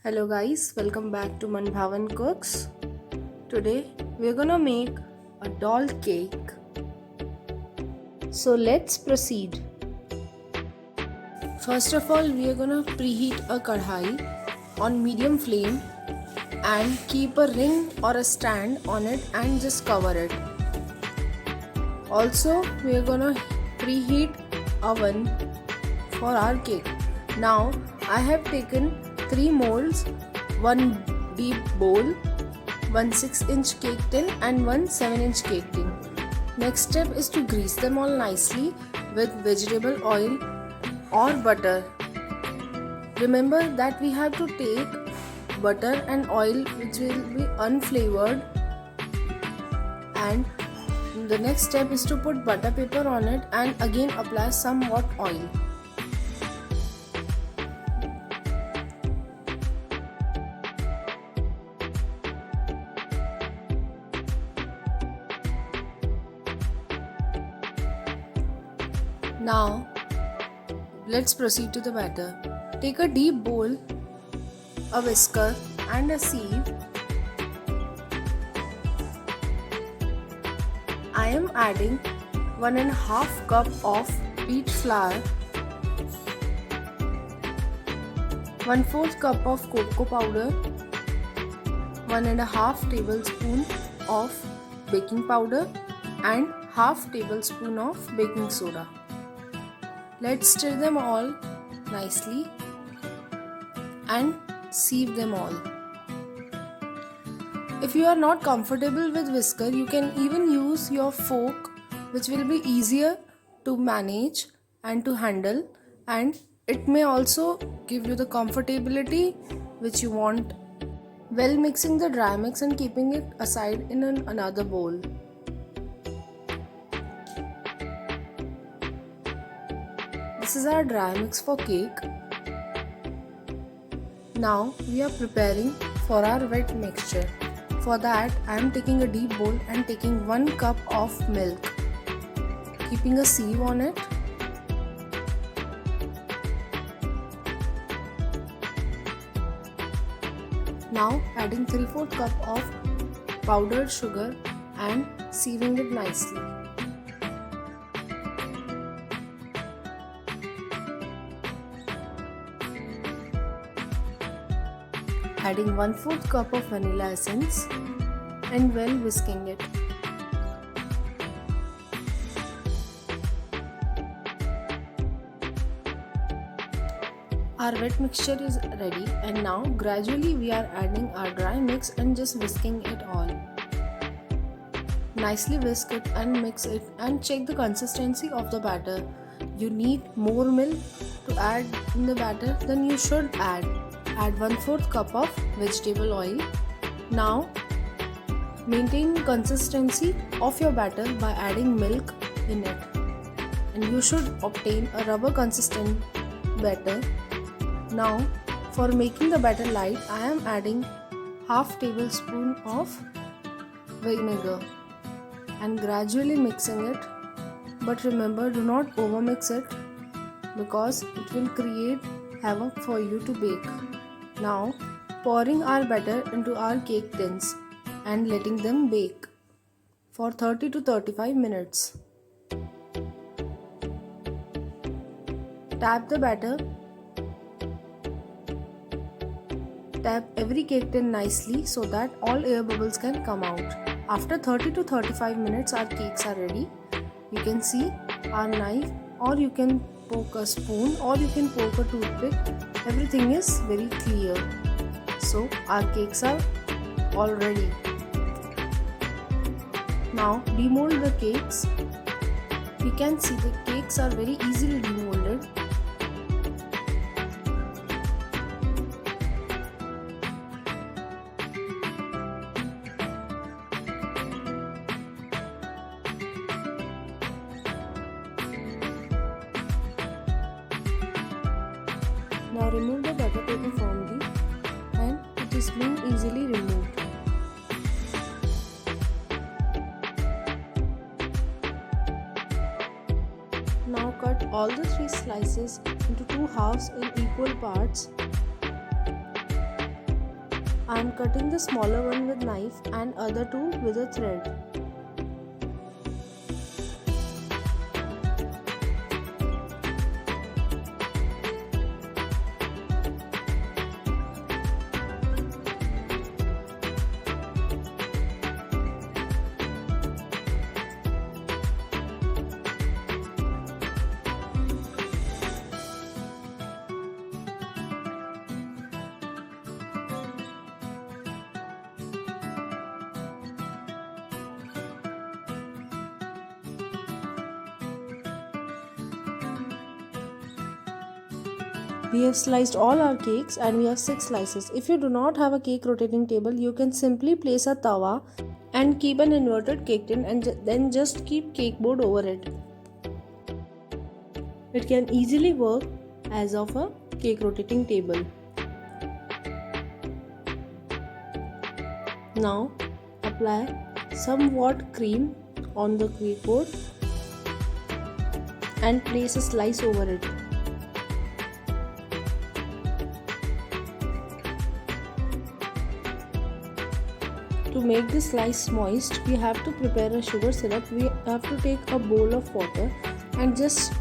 Hello guys, welcome back to Manbhavan Cooks. Today we're gonna make a doll cake. So let's proceed. First of all, we are gonna preheat a kadhai on medium flame and keep a ring or a stand on it and just cover it. Also, we are gonna preheat oven for our cake. Now I have taken 3 molds, 1 deep bowl, 1 6-inch cake tin and 1 7-inch cake tin. Next step is to grease them all nicely with vegetable oil or butter. Remember that we have to take butter and oil which will be unflavored, and the next step is to put butter paper on it and again apply somewhat oil. Now let's proceed to the batter. Take a deep bowl, a whisker and a sieve. I am adding 1.5 cup of wheat flour, 1/4 cup of cocoa powder, 1.5 tablespoon of baking powder and half tablespoon of baking soda. Let's stir them all nicely and sieve them all. If you are not comfortable with whisker, you can even use your fork, which will be easier to manage and to handle, and it may also give you the comfortability which you want. Well, mixing the dry mix and keeping it aside in another bowl. This is our dry mix for cake. Now we are preparing for our wet mixture. For that, I am taking a deep bowl and taking 1 cup of milk, keeping a sieve on it. Now adding 3/4 cup of powdered sugar and sieving it nicely. Adding 1/4 cup of vanilla essence and well whisking it. Our wet mixture is ready, and now gradually we are adding our dry mix and just whisking it all. Nicely whisk it and mix it and check the consistency of the batter. You need more milk to add in the batter, then you should add 1/4 cup of vegetable oil. Now maintain consistency of your batter by adding milk in it, and you should obtain a rubber consistent batter. Now for making the batter light, I am adding half tablespoon of vinegar and gradually mixing it, but remember, do not overmix it because it will create havoc for you to bake. Now pouring our batter into our cake tins and letting them bake for 30 to 35 minutes. Tap the batter. Tap every cake tin nicely so that all air bubbles can come out. After 30 to 35 minutes, our cakes are ready. You can see our knife, or you can poke a spoon, or you can poke a toothpick. Everything is very clear. So our cakes are all ready. Now demold the cakes. You can see the cakes are very easily demolded. Now remove the butter paper firmly, and it is being easily removed. Now cut all the 3 slices into 2 halves in equal parts I am cutting the smaller one with knife and other two with a thread. We have sliced all our cakes and we have 6 slices. If you do not have a cake rotating table, you can simply place a tawa and keep an inverted cake tin and then just keep cake board over it. It can easily work as of a cake rotating table. Now apply somewhat cream on the cake board and place a slice over it. To make the slice moist, we have to prepare a sugar syrup. We have to take a bowl of water and just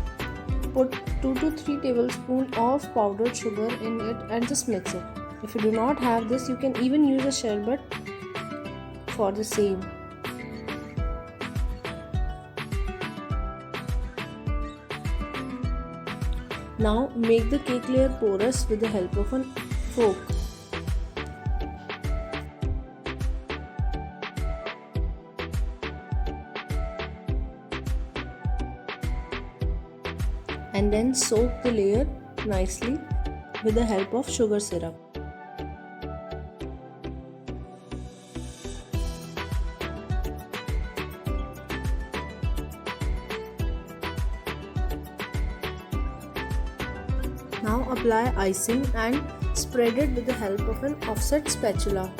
put 2 to 3 tablespoons of powdered sugar in it and just mix it. If you do not have this, you can even use a sherbet for the same. Now make the cake layer porous with the help of a fork. And then soak the layer nicely with the help of sugar syrup. Now apply icing and spread it with the help of an offset spatula.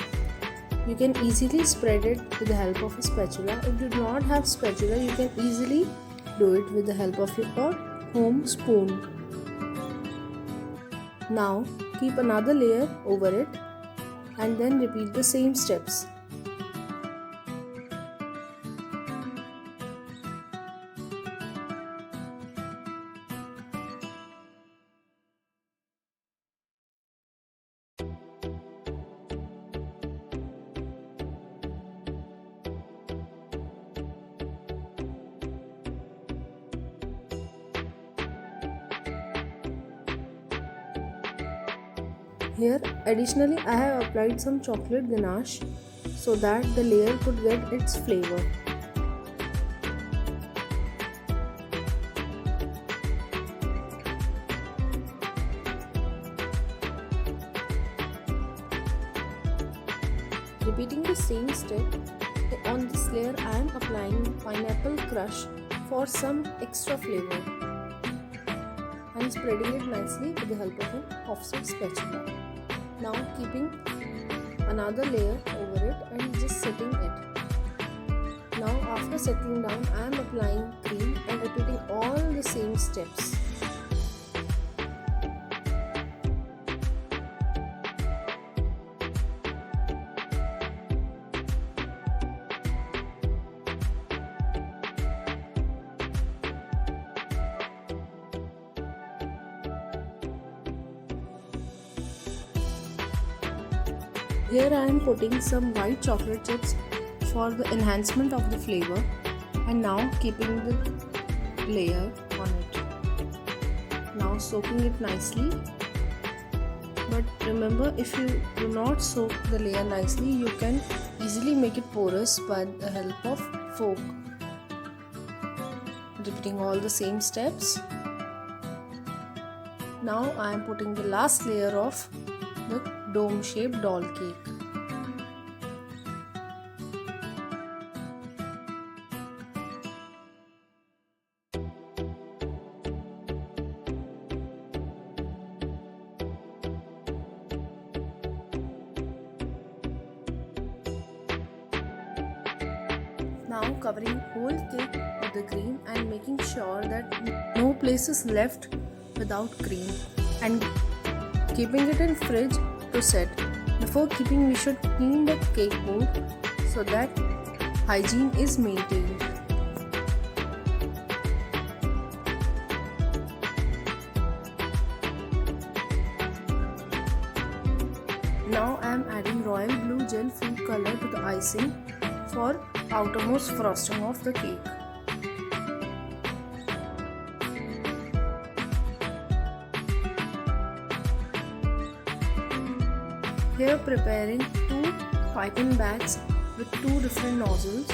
You can easily spread it with the help of a spatula. If you do not have spatula, you can easily do it with the help of your home spoon. Now keep another layer over it and then repeat the same steps. Here additionally I have applied some chocolate ganache so that the layer could get its flavor. Repeating the same step, on this layer I am applying pineapple crush for some extra flavor. I am spreading it nicely with the help of an offset spatula. Now keeping another layer over it and just setting it. Now after settling down, I am applying cream and repeating all the same steps. Here I am putting some white chocolate chips for the enhancement of the flavor and now keeping the layer on it. Now soaking it nicely. But remember, if you do not soak the layer nicely, you can easily make it porous by the help of fork. Repeating all the same steps. Now I am putting the last layer of the dome-shaped doll cake. Now covering whole cake with the cream and making sure that no place is left without cream and keeping it in fridge to set. The Before keeping, we should clean the cake board so that hygiene is maintained. Now I am adding royal blue gel food color to the icing for outermost frosting of the cake. Here preparing 2 piping bags with 2 different nozzles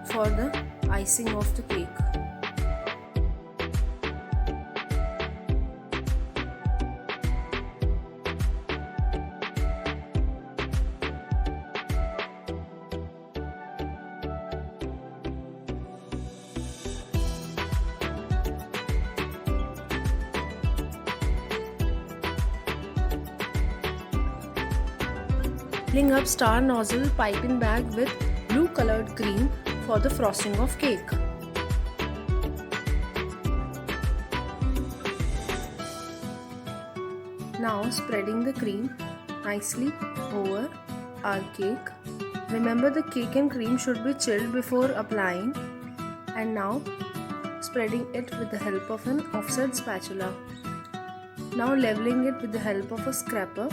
for the icing of the cake. Filling up star nozzle piping bag with blue colored cream for the frosting of cake. Now spreading the cream nicely over our cake. Remember, the cake and cream should be chilled before applying, and now spreading it with the help of an offset spatula. Now leveling it with the help of a scraper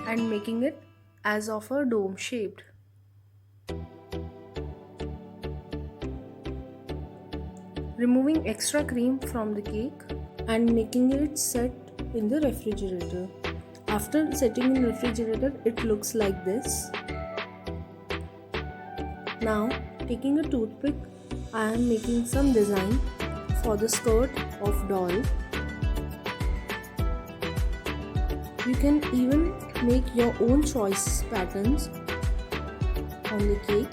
and making it as of a dome shaped. Removing extra cream from the cake and making it set in the refrigerator. After setting in the refrigerator, it looks like this. Now taking a toothpick, I am making some design for the skirt of doll. You can even make your own choice patterns on the cake.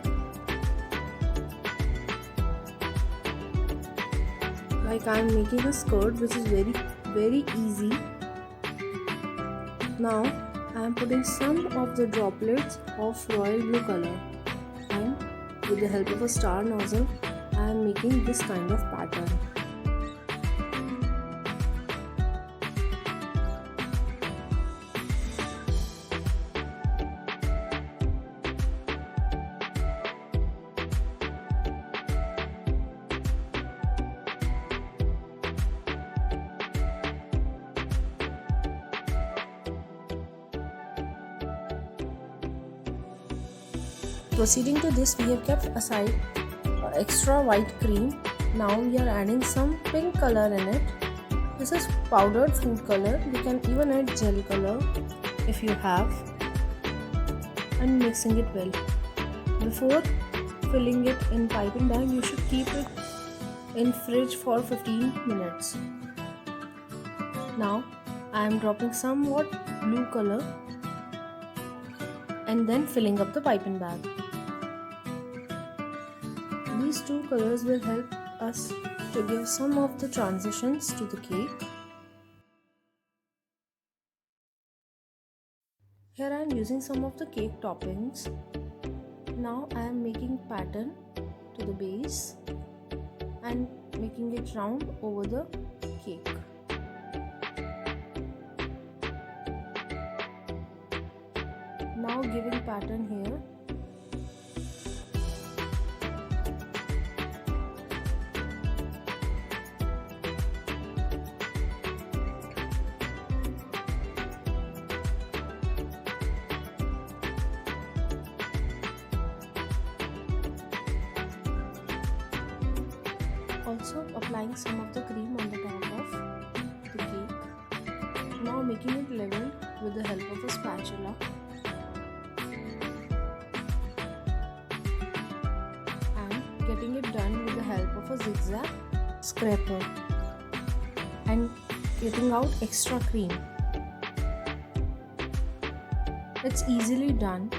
Like I am making a skirt, which is very easy. Now I am putting some of the droplets of royal blue color, and with the help of a star nozzle I am making this kind of pattern. Proceeding to this, we have kept aside extra white cream. Now we are adding some pink color in it. This is powdered food color. You can even add gel color if you have, and mixing it well. Before filling it in piping bag, you should keep it in fridge for 15 minutes. Now I am dropping somewhat blue color and then filling up the piping bag. These 2 colors will help us to give some of the transitions to the cake. Here I am using some of the cake toppings. Now I am making pattern to the base and making it round over the cake. Now giving pattern here. Also applying some of the cream on the top of the cake. Now making it level with the help of a spatula. And getting it done with the help of a zigzag scraper. And getting out extra cream. It's easily done.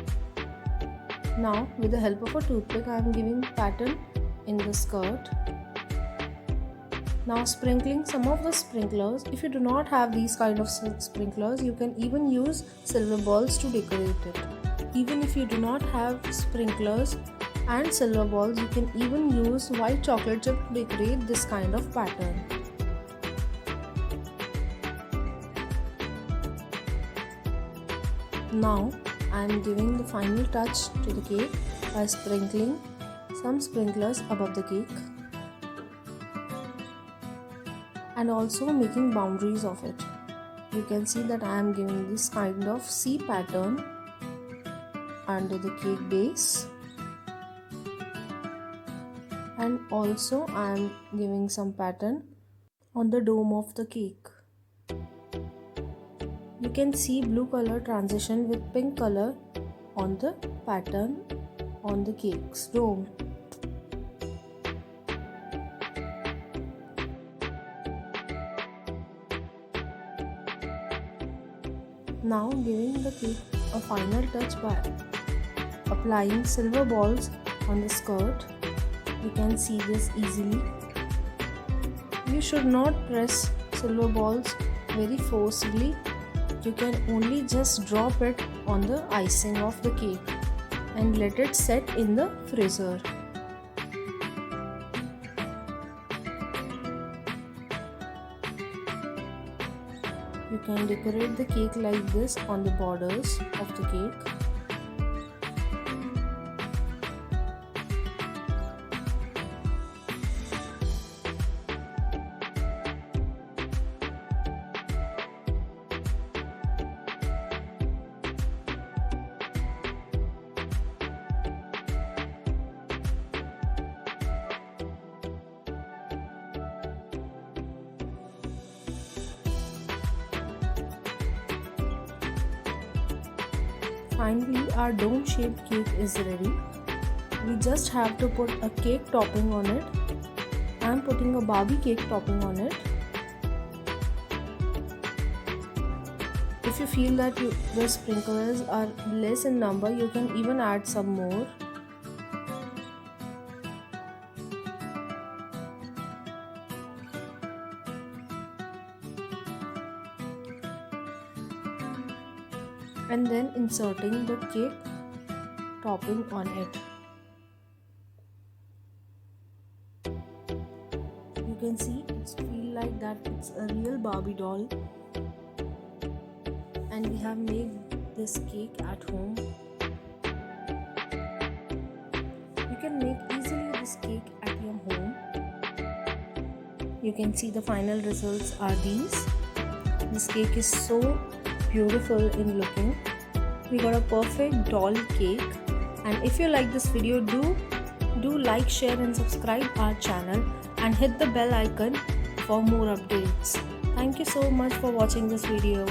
Now with the help of a toothpick, I am giving pattern in the skirt. Now sprinkling some of the sprinklers. If you do not have these kind of sprinklers, you can even use silver balls to decorate it. Even if you do not have sprinklers and silver balls, you can even use white chocolate chip to decorate this kind of pattern. Now I am giving the final touch to the cake by sprinkling some sprinklers above the cake and also making boundaries of it. You can see that I am giving this kind of C pattern under the cake base, and also I am giving some pattern on the dome of the cake. You can see blue color transition with pink color on the pattern on the cake's dome. Now giving the cake a final touch by applying silver balls on the skirt. You can see this easily. You should not press silver balls very forcibly. You can only just drop it on the icing of the cake and let it set in the freezer. You can decorate the cake like this on the borders of the cake. Finally, our dome shaped cake is ready. We just have to put a cake topping on it. I am putting a Barbie cake topping on it. If you feel that the sprinklers are less in number, you can even add some more. And then inserting the cake topping on it. You can see it's feel like that it's a real Barbie doll, and we have made this cake at home. You can make easily this cake at your home. You can see the final results are these. This cake is so beautiful in looking. We got a perfect doll cake, and if you like this video, do like, share and subscribe our channel and hit the bell icon for more updates. Thank you so much for watching this video.